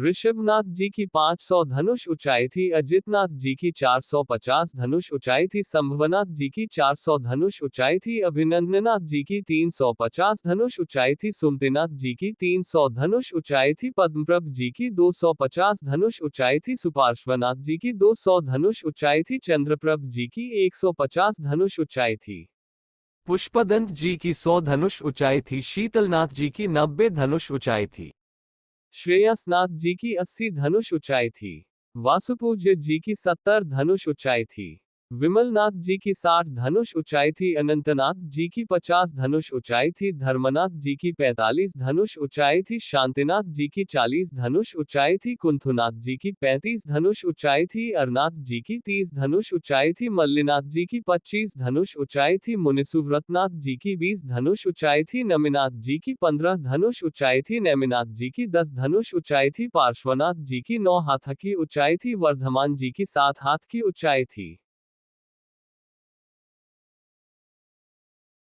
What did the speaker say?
ऋषभनाथ जी की 500 धनुष ऊंचाई थी। अजितनाथ जी की 450 धनुष ऊंचाई थी। संभवनाथ जी की 400 धनुष ऊंचाई थी। अभिनंदनाथ जी की 350 धनुष ऊंचाई थी। सुमतिनाथ जी की 300 धनुष ऊंचाई थी। पद्मप्रभ जी की 250 धनुष ऊंचाई थी। सुपार्श्वनाथ जी की 200 धनुष ऊंचाई थी। चंद्रप्रभ जी की 150 धनुष ऊंचाई थी। पुष्पदंत जी की 100 धनुष ऊंचाई थी। शीतलनाथ जी की 90 धनुष ऊंचाई थी। श्रेयसनाथ जी की 80 धनुष ऊंचाई थी। वासुपूज्य जी की 70 धनुष ऊंचाई थी। विमलनाथ जी की 60 धनुष ऊंचाई थी। अनंतनाथ जी की 50 धनुष ऊंचाई थी। धर्मनाथ जी की 45 धनुष ऊंचाई थी। शांतिनाथ जी की 40 धनुष ऊंचाई थी। कुंथुनाथ जी की 35 धनुष ऊंचाई थी। अरनाथ जी की 30 धनुष ऊंचाई थी। मल्लिनाथ जी की 25 धनुष ऊंचाई थी। मुनिसुव्रतनाथ जी की 20 धनुष ऊंचाई थी। नमिनाथ जी की 15 धनुष ऊंचाई थी। नेमिनाथ जी की 10 धनुष ऊंचाई थी। पार्श्वनाथ जी की 9 हाथ की ऊंचाई थी। वर्धमान जी की 7 हाथ की ऊंचाई थी।